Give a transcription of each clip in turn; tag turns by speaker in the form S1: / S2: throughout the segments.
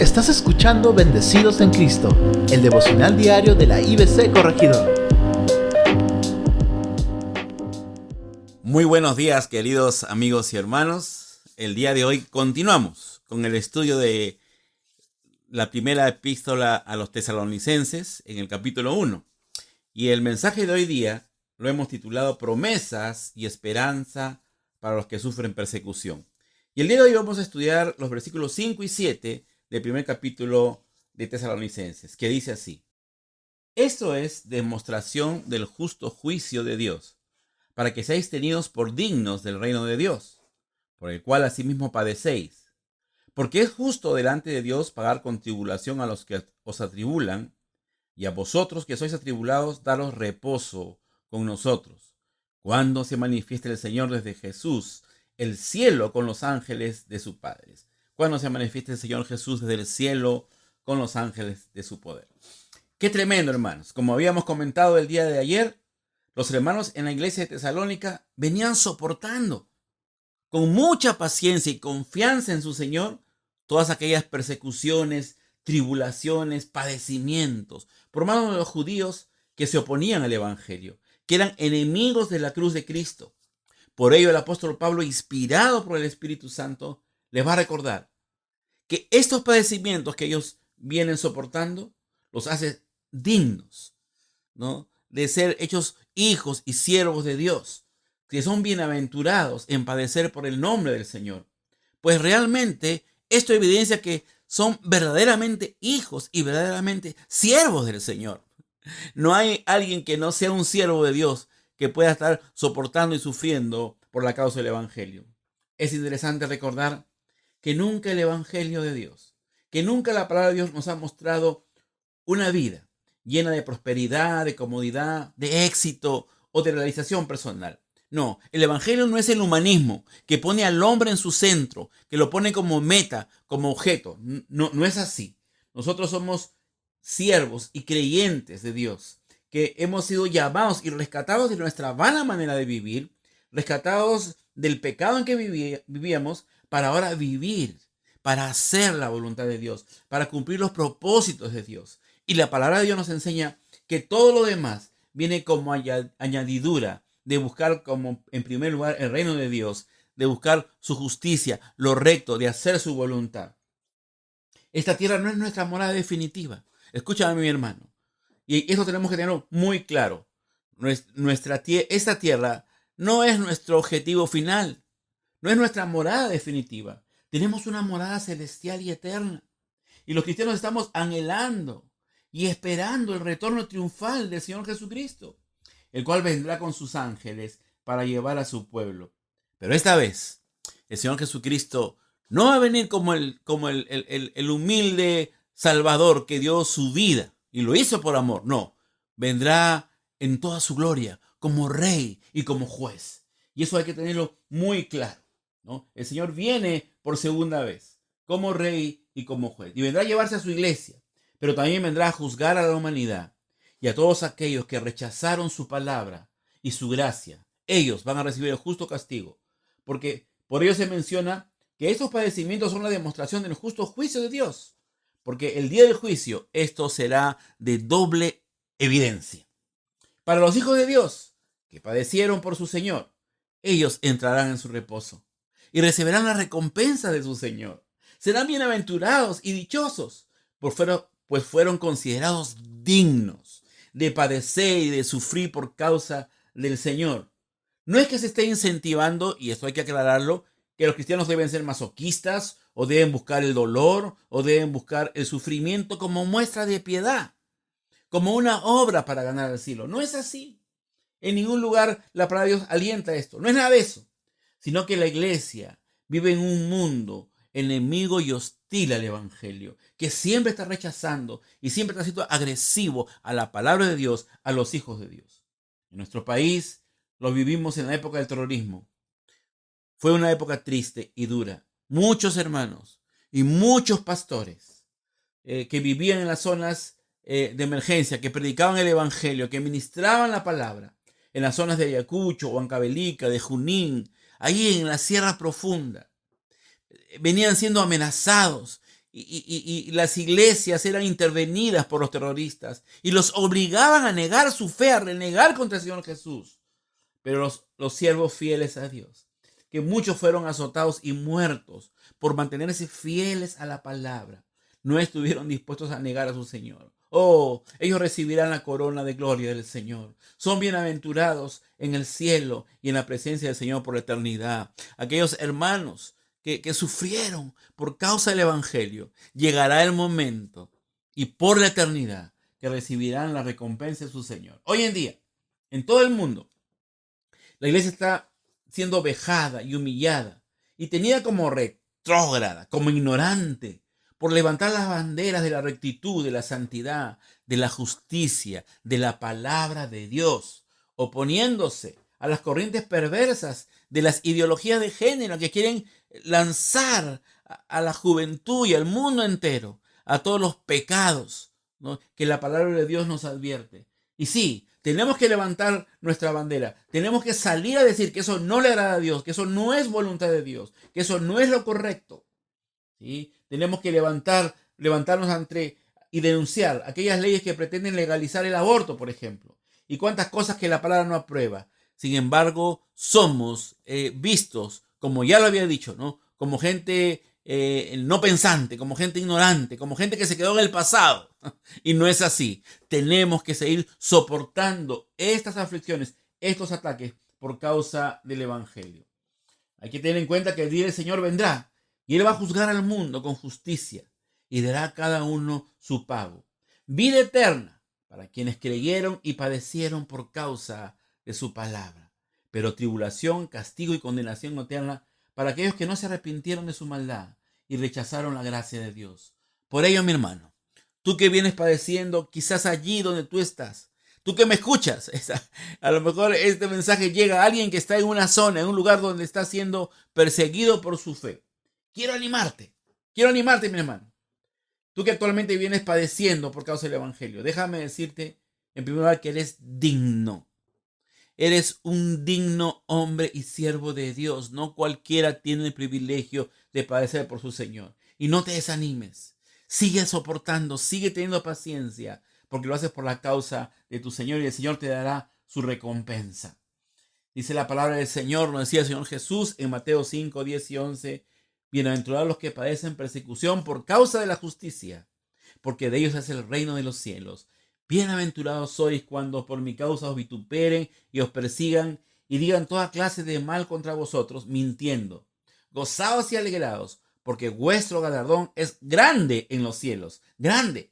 S1: Estás escuchando Bendecidos en Cristo, el devocional diario de la IBC Corregidor.
S2: Muy buenos días, queridos amigos y hermanos. El día de hoy continuamos con el estudio de la primera epístola a los tesalonicenses en el capítulo 1. Y el mensaje de hoy día lo hemos titulado Promesas y Esperanza para los que sufren persecución. Y el día de hoy vamos a estudiar los versículos 5 y 7 del primer capítulo de Tesalonicenses, que dice así: Esto es demostración del justo juicio de Dios, para que seáis tenidos por dignos del reino de Dios, por el cual asimismo padecéis. Porque es justo delante de Dios pagar con tribulación a los que os atribulan, y a vosotros que sois atribulados, daros reposo con nosotros, cuando se manifieste el Señor desde Jesús, el cielo con los ángeles de su Padre. Cuando se manifieste el Señor Jesús desde el cielo con los ángeles de su poder. Qué tremendo, hermanos. Como habíamos comentado el día de ayer, los hermanos en la iglesia de Tesalónica venían soportando con mucha paciencia y confianza en su Señor todas aquellas persecuciones, tribulaciones, padecimientos por mano de los judíos que se oponían al evangelio, que eran enemigos de la cruz de Cristo. Por ello el apóstol Pablo, inspirado por el Espíritu Santo, les va a recordar que estos padecimientos que ellos vienen soportando los hace dignos, ¿no?, de ser hechos hijos y siervos de Dios, que son bienaventurados en padecer por el nombre del Señor. Pues realmente esto evidencia que son verdaderamente hijos y verdaderamente siervos del Señor. No hay alguien que no sea un siervo de Dios que pueda estar soportando y sufriendo por la causa del evangelio. Es interesante recordar que nunca el evangelio de Dios, que nunca la palabra de Dios nos ha mostrado una vida llena de prosperidad, de comodidad, de éxito o de realización personal. No, el evangelio no es el humanismo que pone al hombre en su centro, que lo pone como meta, como objeto. No es así. Nosotros somos siervos y creyentes de Dios, que hemos sido llamados y rescatados de nuestra vana manera de vivir, rescatados del pecado en que vivíamos, para ahora vivir, para hacer la voluntad de Dios, para cumplir los propósitos de Dios. Y la palabra de Dios nos enseña que todo lo demás viene como añadidura de buscar como en primer lugar el reino de Dios, de buscar su justicia, lo recto, de hacer su voluntad. Esta tierra no es nuestra morada definitiva. Escúchame, mi hermano. Y eso tenemos que tenerlo muy claro. Esta tierra no es nuestro objetivo final. No es nuestra morada definitiva. Tenemos una morada celestial y eterna. Y los cristianos estamos anhelando y esperando el retorno triunfal del Señor Jesucristo, el cual vendrá con sus ángeles para llevar a su pueblo. Pero esta vez, el Señor Jesucristo no va a venir como el humilde Salvador que dio su vida y lo hizo por amor. No, vendrá en toda su gloria como Rey y como Juez. Y eso hay que tenerlo muy claro, ¿no? El Señor viene por segunda vez como Rey y como Juez. Y vendrá a llevarse a su iglesia, pero también vendrá a juzgar a la humanidad y a todos aquellos que rechazaron su palabra y su gracia. Ellos van a recibir el justo castigo, porque por ello se menciona que estos padecimientos son la demostración del justo juicio de Dios, porque el día del juicio esto será de doble evidencia. Para los hijos de Dios que padecieron por su Señor, ellos entrarán en su reposo y recibirán la recompensa de su Señor. Serán bienaventurados y dichosos, pues fueron considerados dignos de padecer y de sufrir por causa del Señor. No es que se esté incentivando, y esto hay que aclararlo, que los cristianos deben ser masoquistas o deben buscar el dolor o deben buscar el sufrimiento como muestra de piedad, como una obra para ganar el cielo. No es así. En ningún lugar la palabra de Dios alienta esto. No es nada de eso, sino que la iglesia vive en un mundo enemigo y hostil al evangelio, que siempre está rechazando y siempre está siendo agresivo a la palabra de Dios, a los hijos de Dios. En nuestro país lo vivimos en la época del terrorismo. Fue una época triste y dura. Muchos hermanos y muchos pastores que vivían en las zonas de emergencia, que predicaban el evangelio, que ministraban la palabra, en las zonas de Ayacucho, Huancavelica, de Junín, ahí en la sierra profunda, venían siendo amenazados, y las iglesias eran intervenidas por los terroristas y los obligaban a negar su fe, a renegar contra el Señor Jesús. Pero los siervos fieles a Dios, que muchos fueron azotados y muertos por mantenerse fieles a la palabra, no estuvieron dispuestos a negar a su Señor. Oh, ellos recibirán la corona de gloria del Señor. Son bienaventurados en el cielo y en la presencia del Señor por la eternidad. Aquellos hermanos que sufrieron por causa del Evangelio, llegará el momento y por la eternidad que recibirán la recompensa de su Señor. Hoy en día, en todo el mundo, la iglesia está siendo vejada y humillada y tenida como retrógrada, como ignorante, por levantar las banderas de la rectitud, de la santidad, de la justicia, de la palabra de Dios, oponiéndose a las corrientes perversas de las ideologías de género que quieren lanzar a la juventud y al mundo entero a todos los pecados, ¿no?, que la palabra de Dios nos advierte. Y sí, tenemos que levantar nuestra bandera, tenemos que salir a decir que eso no le agrada a Dios, que eso no es voluntad de Dios, que eso no es lo correcto. ¿Sí? Tenemos que levantarnos ante y denunciar aquellas leyes que pretenden legalizar el aborto, por ejemplo, y cuántas cosas que la palabra no aprueba. Sin embargo, somos vistos, como ya lo había dicho, ¿no?, como gente no pensante, como gente ignorante, como gente que se quedó en el pasado. Y no es así. Tenemos que seguir soportando estas aflicciones, estos ataques por causa del Evangelio. Hay que tener en cuenta que el día del Señor vendrá y Él va a juzgar al mundo con justicia y dará a cada uno su pago. Vida eterna para quienes creyeron y padecieron por causa de su palabra. Pero tribulación, castigo y condenación eterna para aquellos que no se arrepintieron de su maldad y rechazaron la gracia de Dios. Por ello, mi hermano, tú que vienes padeciendo, quizás allí donde tú estás, tú que me escuchas, a lo mejor este mensaje llega a alguien que está en una zona, en un lugar donde está siendo perseguido por su fe. Quiero animarte, mi hermano. Tú que actualmente vienes padeciendo por causa del Evangelio, déjame decirte, en primer lugar, que eres digno. Eres un digno hombre y siervo de Dios. No cualquiera tiene el privilegio de padecer por su Señor. Y no te desanimes. Sigue soportando, sigue teniendo paciencia, porque lo haces por la causa de tu Señor y el Señor te dará su recompensa. Dice la palabra del Señor, nos decía el Señor Jesús en Mateo 5, 10 y 11. Bienaventurados los que padecen persecución por causa de la justicia, porque de ellos es el reino de los cielos. Bienaventurados sois cuando por mi causa os vituperen y os persigan y digan toda clase de mal contra vosotros, mintiendo. Gozaos y alegraos, porque vuestro galardón es grande en los cielos. Grande,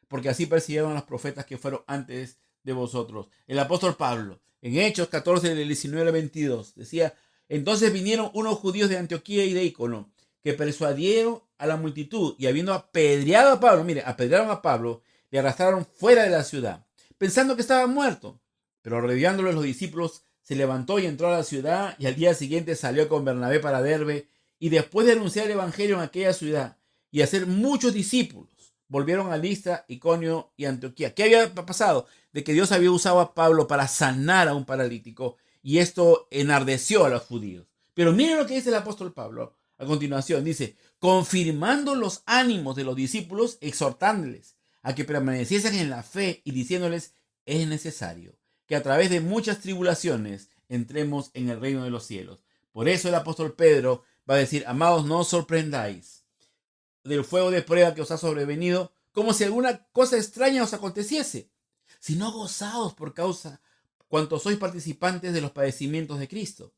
S2: porque así persiguieron a los profetas que fueron antes de vosotros. El apóstol Pablo, en Hechos 14, del 19 al 22, decía: entonces vinieron unos judíos de Antioquía y de Icono, que persuadieron a la multitud, y habiendo apedreado a Pablo, apedrearon a Pablo, le arrastraron fuera de la ciudad, pensando que estaba muerto. Pero rodeándolo los discípulos, se levantó y entró a la ciudad, y al día siguiente salió con Bernabé para Derbe, y después de anunciar el evangelio en aquella ciudad y hacer muchos discípulos, volvieron a Listra, Iconio y Antioquía. ¿Qué había pasado? De que Dios había usado a Pablo para sanar a un paralítico, y esto enardeció a los judíos. Pero miren lo que dice el apóstol Pablo a continuación. Dice: confirmando los ánimos de los discípulos, exhortándoles a que permaneciesen en la fe y diciéndoles: es necesario que a través de muchas tribulaciones entremos en el reino de los cielos. Por eso el apóstol Pedro va a decir: amados, no os sorprendáis del fuego de prueba que os ha sobrevenido, como si alguna cosa extraña os aconteciese, sino gozaos por causa cuanto sois participantes de los padecimientos de Cristo,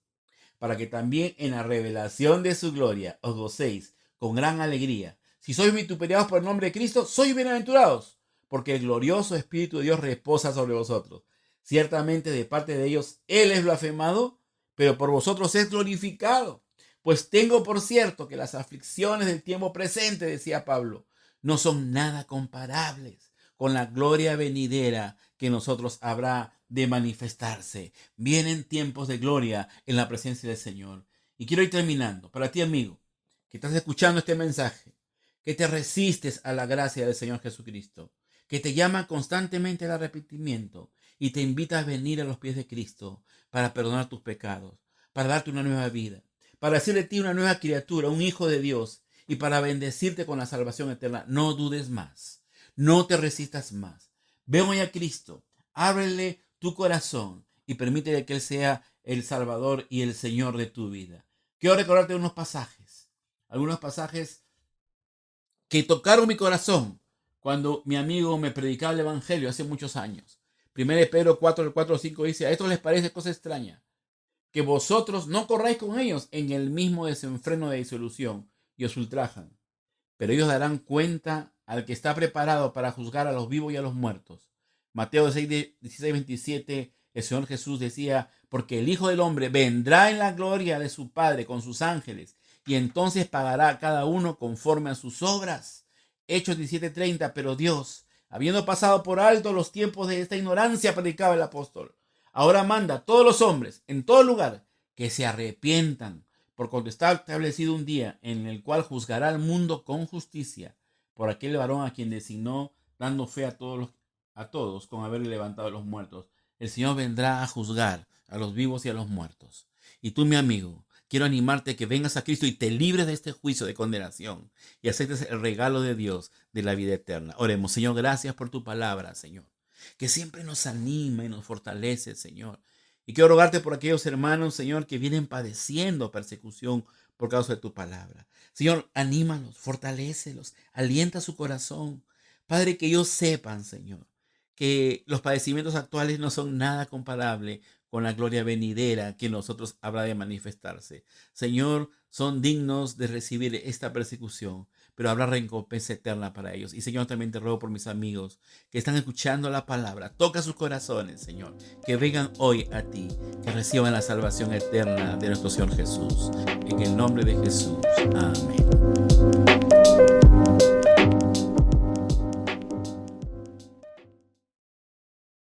S2: para que también en la revelación de su gloria os gocéis con gran alegría. Si sois vituperados por el nombre de Cristo, sois bienaventurados, porque el glorioso Espíritu de Dios reposa sobre vosotros. Ciertamente de parte de ellos Él es blasfemado, pero por vosotros es glorificado. Pues tengo por cierto que las aflicciones del tiempo presente, decía Pablo, no son nada comparables con la gloria venidera que nosotros habrá de manifestarse. Vienen tiempos de gloria en la presencia del Señor. Y quiero ir terminando. Para ti, amigo, que estás escuchando este mensaje, que te resistes a la gracia del Señor Jesucristo, que te llama constantemente al arrepentimiento y te invita a venir a los pies de Cristo para perdonar tus pecados, para darte una nueva vida, para hacer de ti una nueva criatura, un hijo de Dios, y para bendecirte con la salvación eterna. No dudes más, no te resistas más. Ven hoy a Cristo, ábrele tu corazón y permítele que Él sea el Salvador y el Señor de tu vida. Quiero recordarte algunos pasajes que tocaron mi corazón cuando mi amigo me predicaba el Evangelio hace muchos años. 1 Pedro 4, 4-5 dice: a esto les parece cosa extraña, que vosotros no corráis con ellos en el mismo desenfreno de disolución y os ultrajan. Pero ellos darán cuenta al que está preparado para juzgar a los vivos y a los muertos. Mateo 16-27, el Señor Jesús decía: porque el Hijo del Hombre vendrá en la gloria de su Padre con sus ángeles, y entonces pagará a cada uno conforme a sus obras. Hechos 17:30, pero Dios, habiendo pasado por alto los tiempos de esta ignorancia, predicaba el apóstol, ahora manda a todos los hombres, en todo lugar, que se arrepientan, por cuanto está establecido un día en el cual juzgará al mundo con justicia, por aquel varón a quien designó, dando fe a todos con haberle levantado a los muertos. El Señor vendrá a juzgar a los vivos y a los muertos. Y tú, mi amigo, quiero animarte a que vengas a Cristo y te libres de este juicio de condenación y aceptes el regalo de Dios de la vida eterna. Oremos. Señor, gracias por tu palabra, Señor, que siempre nos anima y nos fortalece, Señor. Y quiero rogarte por aquellos hermanos, Señor, que vienen padeciendo persecución por causa de tu palabra. Señor, anímalos, fortalécelos, alienta su corazón. Padre, que ellos sepan, Señor, que los padecimientos actuales no son nada comparable con la gloria venidera que en nosotros habrá de manifestarse. Señor, son dignos de recibir esta persecución, pero habrá recompensa eterna para ellos. Y Señor, también te ruego por mis amigos que están escuchando la palabra. Toca sus corazones, Señor, que vengan hoy a ti, que reciban la salvación eterna de nuestro Señor Jesús. En el nombre de Jesús. Amén.